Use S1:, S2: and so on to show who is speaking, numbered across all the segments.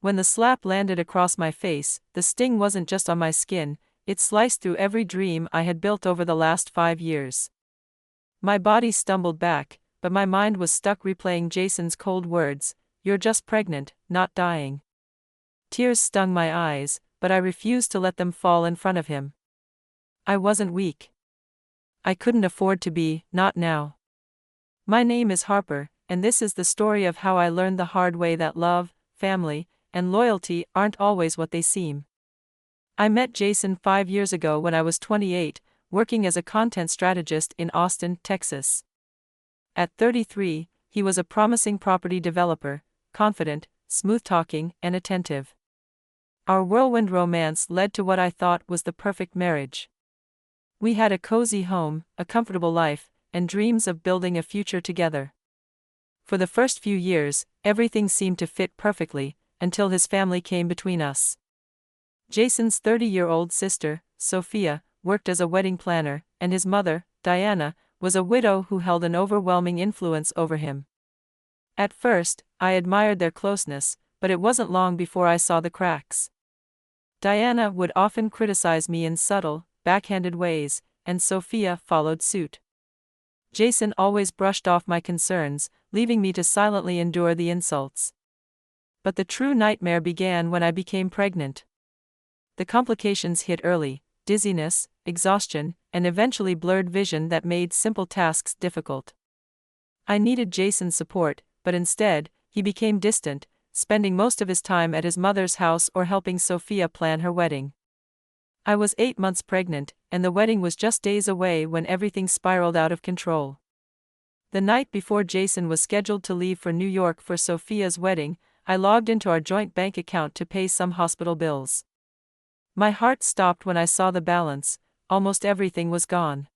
S1: When the slap landed across my face, the sting wasn't just on my skin, it sliced through every dream I had built over the last 5 years. My body stumbled back, but my mind was stuck replaying Jason's cold words, "You're just pregnant, not dying." Tears stung my eyes, but I refused to let them fall in front of him. I wasn't weak. I couldn't afford to be, not now. My name is Harper, and this is the story of how I learned the hard way that love, family, and loyalty aren't always what they seem. I met Jason 5 years ago when I was 28, working as a content strategist in Austin, Texas. At 33, he was a promising property developer, confident, smooth-talking, and attentive. Our whirlwind romance led to what I thought was the perfect marriage. We had a cozy home, a comfortable life, and dreams of building a future together. For the first few years, everything seemed to fit perfectly, until his family came between us. Jason's 30-year-old sister, Sophia, worked as a wedding planner, and his mother, Diana, was a widow who held an overwhelming influence over him. At first, I admired their closeness, but it wasn't long before I saw the cracks. Diana would often criticize me in subtle, backhanded ways, and Sophia followed suit. Jason always brushed off my concerns, leaving me to silently endure the insults. But the true nightmare began when I became pregnant. The complications hit early: dizziness, exhaustion, and eventually blurred vision that made simple tasks difficult. I needed Jason's support, but instead, he became distant, spending most of his time at his mother's house or helping Sophia plan her wedding. I was 8 months pregnant, and the wedding was just days away when everything spiraled out of control. The night before Jason was scheduled to leave for New York for Sophia's wedding, I logged into our joint bank account to pay some hospital bills. My heart stopped when I saw the balance. Almost everything was gone.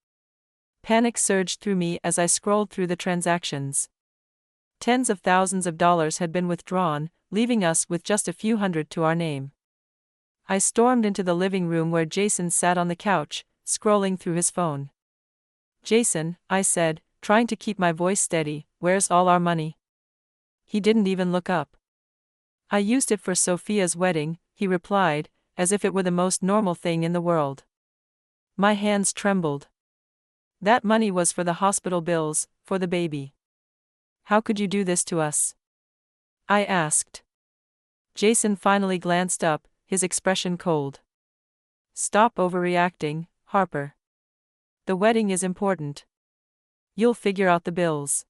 S1: Panic surged through me as I scrolled through the transactions. Tens of thousands of dollars had been withdrawn, leaving us with just a few hundred to our name. I stormed into the living room where Jason sat on the couch, scrolling through his phone. "Jason," I said, trying to keep my voice steady, "where's all our money?" He didn't even look up. "I used it for Sophia's wedding," he replied, as if it were the most normal thing in the world. My hands trembled. "That money was for the hospital bills, for the baby. How could you do this to us?" I asked. Jason finally glanced up, his expression cold. "Stop overreacting, Harper. The wedding is important. You'll figure out the bills."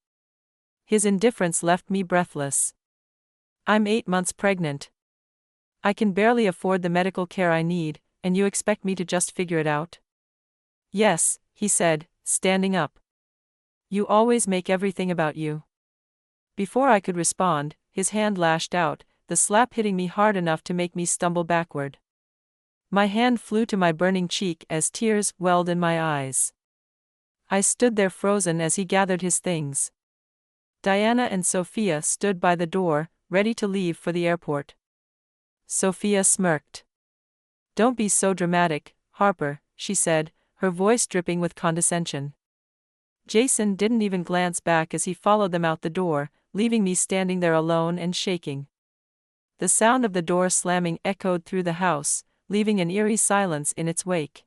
S1: His indifference left me breathless. "I'm 8 months pregnant. I can barely afford the medical care I need, and you expect me to just figure it out?" "Yes," he said, standing up. "You always make everything about you." Before I could respond, his hand lashed out, the slap hitting me hard enough to make me stumble backward. My hand flew to my burning cheek as tears welled in my eyes. I stood there frozen as he gathered his things. Diana and Sophia stood by the door, ready to leave for the airport. Sophia smirked. "Don't be so dramatic, Harper," she said, her voice dripping with condescension. Jason didn't even glance back as he followed them out the door, leaving me standing there alone and shaking. The sound of the door slamming echoed through the house, leaving an eerie silence in its wake.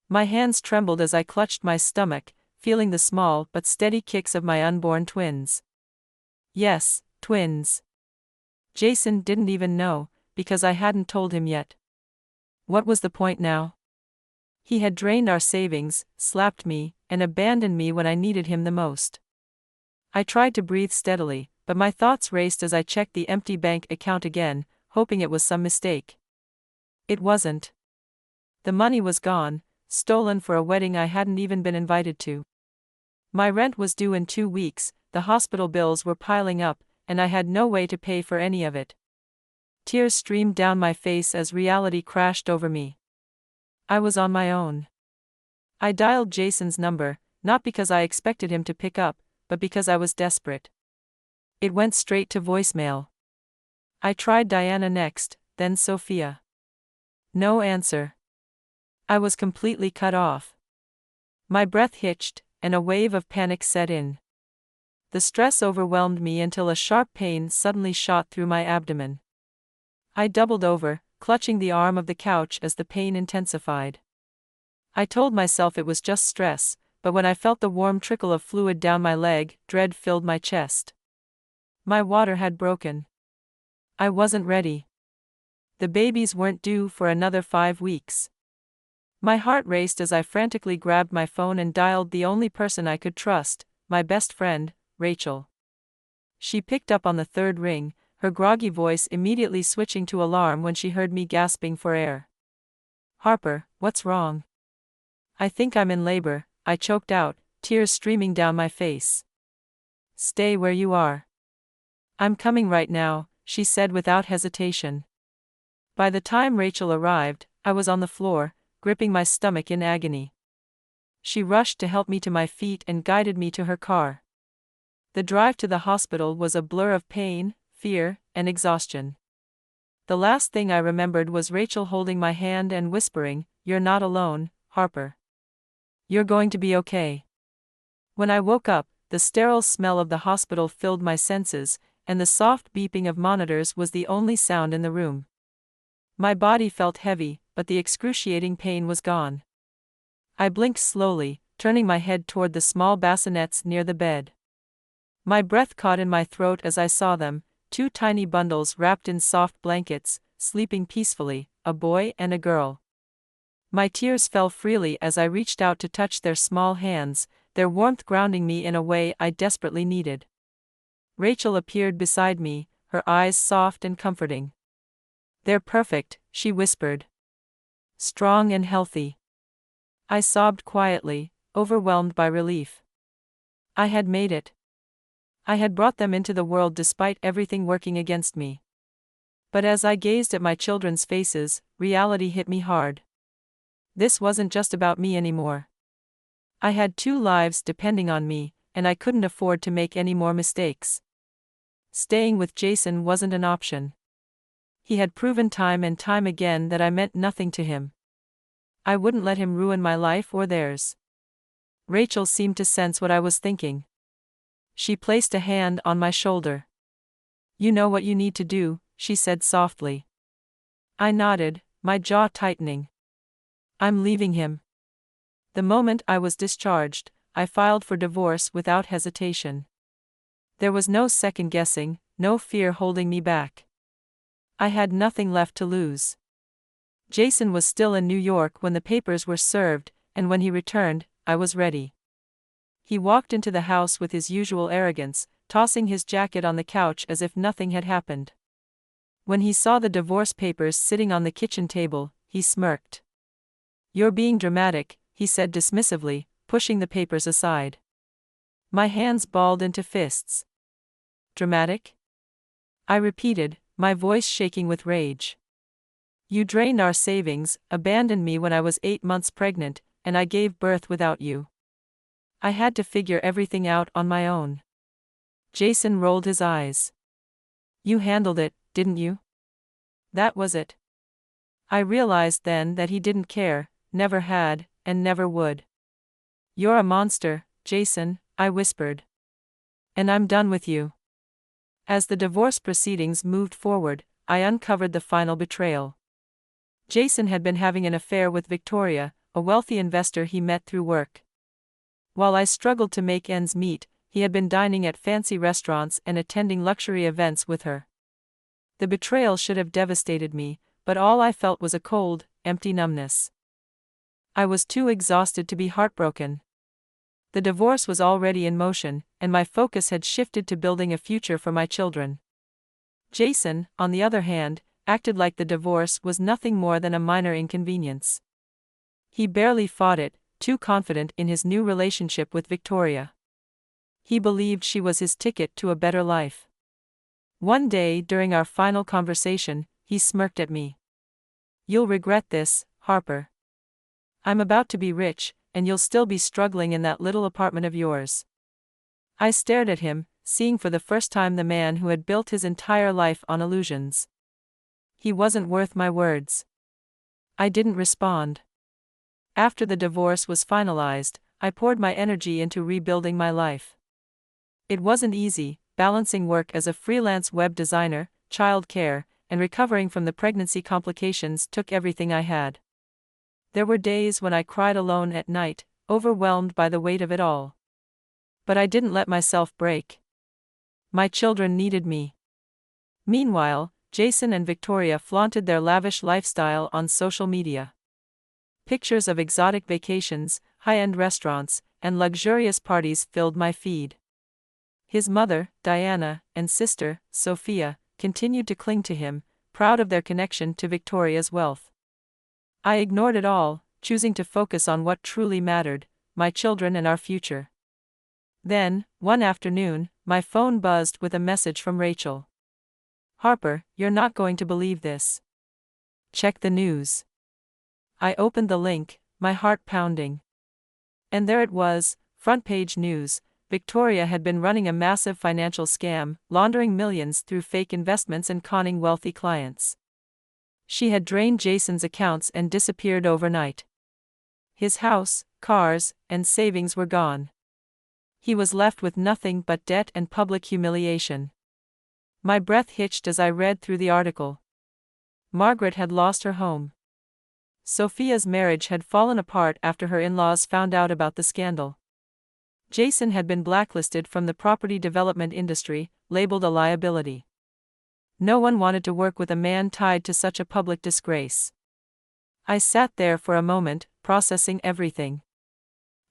S1: My hands trembled as I clutched my stomach, feeling the small but steady kicks of my unborn twins. Yes, twins. Jason didn't even know, because I hadn't told him yet. What was the point now? He had drained our savings, slapped me, and abandoned me when I needed him the most. I tried to breathe steadily, but my thoughts raced as I checked the empty bank account again, hoping it was some mistake. It wasn't. The money was gone, stolen for a wedding I hadn't even been invited to. My rent was due in 2 weeks, the hospital bills were piling up, and I had no way to pay for any of it. Tears streamed down my face as reality crashed over me. I was on my own. I dialed Jason's number, not because I expected him to pick up, but because I was desperate. It went straight to voicemail. I tried Diana next, then Sophia. No answer. I was completely cut off. My breath hitched, and a wave of panic set in. The stress overwhelmed me until a sharp pain suddenly shot through my abdomen. I doubled over, clutching the arm of the couch as the pain intensified. I told myself it was just stress, but when I felt the warm trickle of fluid down my leg, dread filled my chest. My water had broken. I wasn't ready. The babies weren't due for another 5 weeks. My heart raced as I frantically grabbed my phone and dialed the only person I could trust, my best friend, Rachel. She picked up on the third ring, her groggy voice immediately switching to alarm when she heard me gasping for air. "Harper, what's wrong?" "I think I'm in labor," I choked out, tears streaming down my face. "Stay where you are." "I'm coming right now," she said without hesitation. By the time Rachel arrived, I was on the floor, gripping my stomach in agony. She rushed to help me to my feet and guided me to her car. The drive to the hospital was a blur of pain, fear, and exhaustion. The last thing I remembered was Rachel holding my hand and whispering, "You're not alone, Harper. You're going to be okay." When I woke up, the sterile smell of the hospital filled my senses, and the soft beeping of monitors was the only sound in the room. My body felt heavy, but the excruciating pain was gone. I blinked slowly, turning my head toward the small bassinets near the bed. My breath caught in my throat as I saw them, 2 tiny bundles wrapped in soft blankets, sleeping peacefully, a boy and a girl. My tears fell freely as I reached out to touch their small hands, their warmth grounding me in a way I desperately needed. Rachel appeared beside me, her eyes soft and comforting. "They're perfect," she whispered. "Strong and healthy." I sobbed quietly, overwhelmed by relief. I had made it. I had brought them into the world despite everything working against me. But as I gazed at my children's faces, reality hit me hard. This wasn't just about me anymore. I had 2 lives depending on me, and I couldn't afford to make any more mistakes. Staying with Jason wasn't an option. He had proven time and time again that I meant nothing to him. I wouldn't let him ruin my life or theirs. Rachel seemed to sense what I was thinking. She placed a hand on my shoulder. "You know what you need to do," she said softly. I nodded, my jaw tightening. "I'm leaving him." The moment I was discharged, I filed for divorce without hesitation. There was no second guessing, no fear holding me back. I had nothing left to lose. Jason was still in New York when the papers were served, and when he returned, I was ready. He walked into the house with his usual arrogance, tossing his jacket on the couch as if nothing had happened. When he saw the divorce papers sitting on the kitchen table, he smirked. "You're being dramatic," he said dismissively, pushing the papers aside. My hands balled into fists. "Dramatic?" I repeated, my voice shaking with rage. "You drained our savings, abandoned me when I was 8 months pregnant, and I gave birth without you. I had to figure everything out on my own." Jason rolled his eyes. "You handled it, didn't you?" That was it. I realized then that he didn't care, never had, and never would. "You're a monster, Jason," I whispered. "And I'm done with you." As the divorce proceedings moved forward, I uncovered the final betrayal. Jason had been having an affair with Victoria, a wealthy investor he met through work. While I struggled to make ends meet, he had been dining at fancy restaurants and attending luxury events with her. The betrayal should have devastated me, but all I felt was a cold, empty numbness. I was too exhausted to be heartbroken. The divorce was already in motion, and my focus had shifted to building a future for my children. Jason, on the other hand, acted like the divorce was nothing more than a minor inconvenience. He barely fought it, too confident in his new relationship with Victoria. He believed she was his ticket to a better life. One day during our final conversation, he smirked at me. "You'll regret this, Harper. I'm about to be rich, and you'll still be struggling in that little apartment of yours." I stared at him, seeing for the first time the man who had built his entire life on illusions. He wasn't worth my words. I didn't respond. After the divorce was finalized, I poured my energy into rebuilding my life. It wasn't easy, balancing work as a freelance web designer, child care, and recovering from the pregnancy complications took everything I had. There were days when I cried alone at night, overwhelmed by the weight of it all. But I didn't let myself break. My children needed me. Meanwhile, Jason and Victoria flaunted their lavish lifestyle on social media. Pictures of exotic vacations, high-end restaurants, and luxurious parties filled my feed. His mother, Diana, and sister, Sophia, continued to cling to him, proud of their connection to Victoria's wealth. I ignored it all, choosing to focus on what truly mattered, my children and our future. Then, one afternoon, my phone buzzed with a message from Rachel. "Harper, you're not going to believe this. Check the news." I opened the link, my heart pounding. And there it was, front-page news. Victoria had been running a massive financial scam, laundering millions through fake investments and conning wealthy clients. She had drained Jason's accounts and disappeared overnight. His house, cars, and savings were gone. He was left with nothing but debt and public humiliation. My breath hitched as I read through the article. Margaret had lost her home. Sophia's marriage had fallen apart after her in-laws found out about the scandal. Jason had been blacklisted from the property development industry, labeled a liability. No one wanted to work with a man tied to such a public disgrace. I sat there for a moment, processing everything.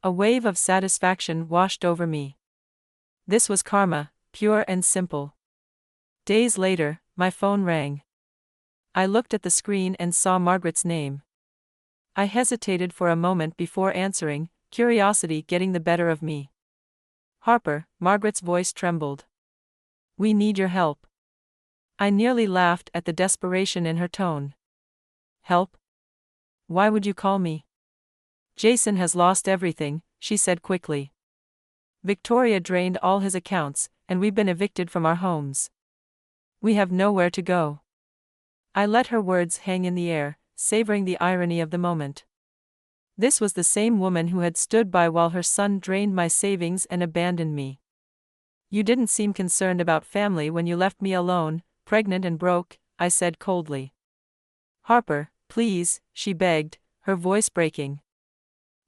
S1: A wave of satisfaction washed over me. This was karma, pure and simple. Days later, my phone rang. I looked at the screen and saw Margaret's name. I hesitated for a moment before answering, curiosity getting the better of me. "Harper," Margaret's voice trembled. "We need your help." I nearly laughed at the desperation in her tone. "Help? Why would you call me?" "Jason has lost everything," she said quickly. "Victoria drained all his accounts, and we've been evicted from our homes. We have nowhere to go." I let her words hang in the air, savoring the irony of the moment. This was the same woman who had stood by while her son drained my savings and abandoned me. "You didn't seem concerned about family when you left me alone, pregnant and broke," I said coldly. "Harper, please," she begged, her voice breaking.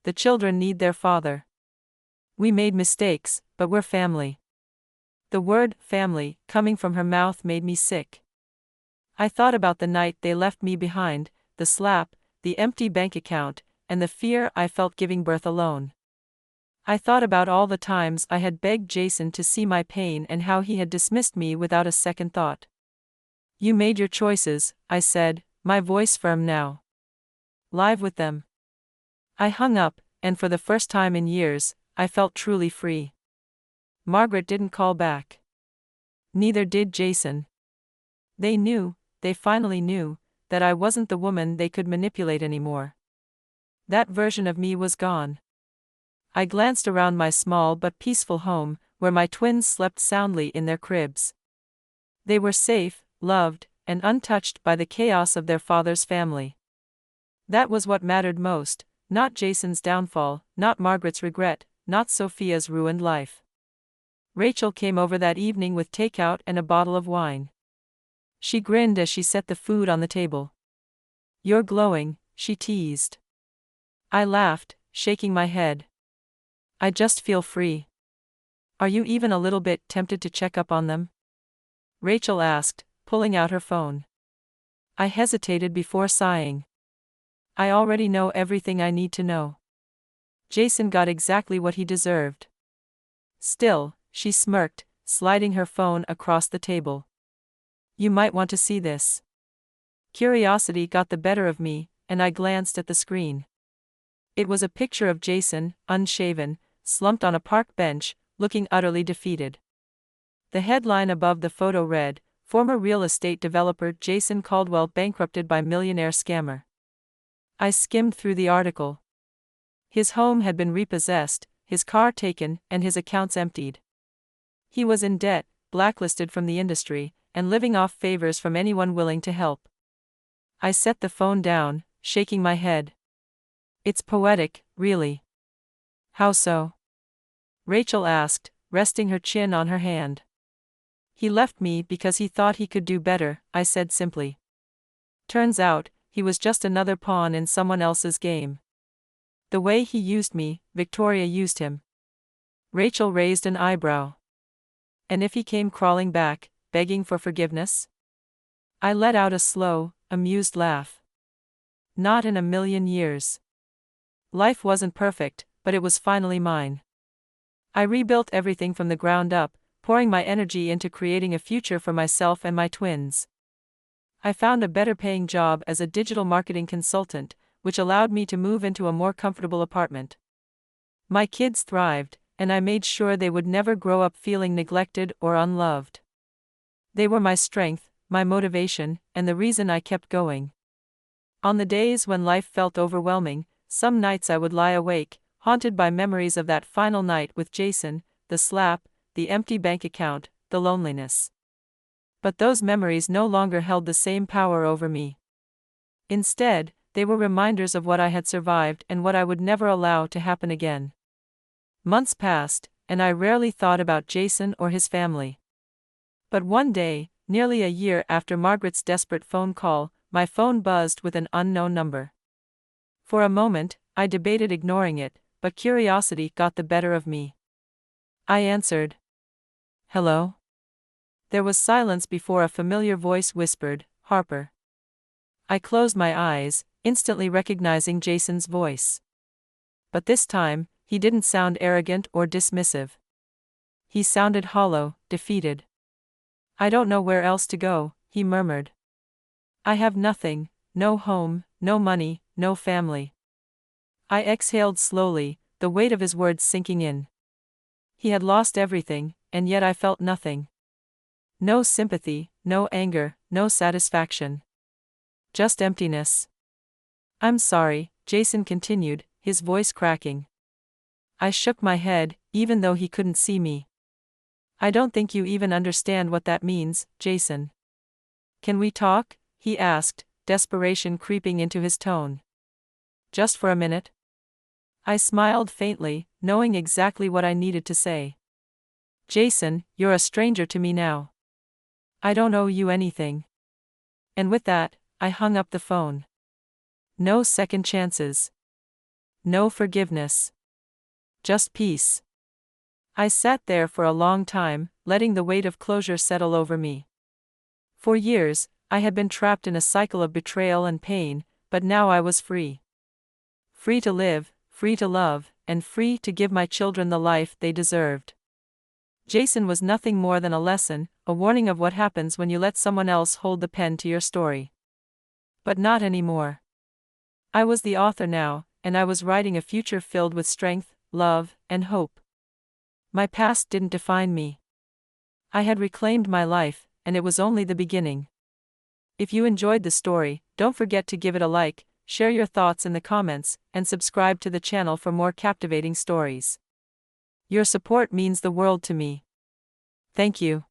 S1: "The children need their father. We made mistakes, but we're family." The word family, coming from her mouth, made me sick. I thought about the night they left me behind, the slap, the empty bank account, and the fear I felt giving birth alone. I thought about all the times I had begged Jason to see my pain and how he had dismissed me without a second thought. "You made your choices," I said, my voice firm now. "Live with them." I hung up, and for the first time in years, I felt truly free. Margaret didn't call back. Neither did Jason. They finally knew, that I wasn't the woman they could manipulate anymore. That version of me was gone. I glanced around my small but peaceful home, where my twins slept soundly in their cribs. They were safe, loved, and untouched by the chaos of their father's family. That was what mattered most, not Jason's downfall, not Margaret's regret, not Sophia's ruined life. Rachel came over that evening with takeout and a bottle of wine. She grinned as she set the food on the table. "You're glowing," she teased. I laughed, shaking my head. "I just feel free." "Are you even a little bit tempted to check up on them?" Rachel asked, pulling out her phone. I hesitated before sighing. "I already know everything I need to know. Jason got exactly what he deserved." "Still," she smirked, sliding her phone across the table. "You might want to see this." Curiosity got the better of me, and I glanced at the screen. It was a picture of Jason, unshaven, slumped on a park bench, looking utterly defeated. The headline above the photo read, "Former real estate developer Jason Caldwell bankrupted by millionaire scammer." I skimmed through the article. His home had been repossessed, his car taken, and his accounts emptied. He was in debt, blacklisted from the industry, and living off favors from anyone willing to help. I set the phone down, shaking my head. "It's poetic, really." "How so?" Rachel asked, resting her chin on her hand. He left me because he thought he could do better, I said simply. Turns out, he was just another pawn in someone else's game. The way he used me, Victoria used him. Rachel raised an eyebrow. And if he came crawling back, begging for forgiveness? I let out a slow, amused laugh. Not in a million years. Life wasn't perfect, but it was finally mine. I rebuilt everything from the ground up, pouring my energy into creating a future for myself and my twins. I found a better-paying job as a digital marketing consultant, which allowed me to move into a more comfortable apartment. My kids thrived, and I made sure they would never grow up feeling neglected or unloved. They were my strength, my motivation, and the reason I kept going. On the days when life felt overwhelming, some nights I would lie awake, haunted by memories of that final night with Jason, the slap, the empty bank account, the loneliness. But those memories no longer held the same power over me. Instead, they were reminders of what I had survived and what I would never allow to happen again. Months passed, and I rarely thought about Jason or his family. But one day, nearly a year after Margaret's desperate phone call, my phone buzzed with an unknown number. For a moment, I debated ignoring it, but curiosity got the better of me. I answered. Hello? There was silence before a familiar voice whispered, Harper. I closed my eyes, instantly recognizing Jason's voice. But this time, he didn't sound arrogant or dismissive. He sounded hollow, defeated. I don't know where else to go, he murmured. I have nothing, no home, no money, no family. I exhaled slowly, the weight of his words sinking in. He had lost everything, and yet I felt nothing. No sympathy, no anger, no satisfaction. Just emptiness. I'm sorry, Jason continued, his voice cracking. I shook my head, even though he couldn't see me. I don't think you even understand what that means, Jason. Can we talk? He asked, desperation creeping into his tone. Just for a minute? I smiled faintly, knowing exactly what I needed to say. Jason, you're a stranger to me now. I don't owe you anything. And with that, I hung up the phone. No second chances. No forgiveness. Just peace. I sat there for a long time, letting the weight of closure settle over me. For years, I had been trapped in a cycle of betrayal and pain, but now I was free. Free to live, free to love, and free to give my children the life they deserved. Jason was nothing more than a lesson, a warning of what happens when you let someone else hold the pen to your story. But not anymore. I was the author now, and I was writing a future filled with strength, love, and hope. My past didn't define me. I had reclaimed my life, and it was only the beginning. If you enjoyed the story, don't forget to give it a like, share your thoughts in the comments, and subscribe to the channel for more captivating stories. Your support means the world to me. Thank you.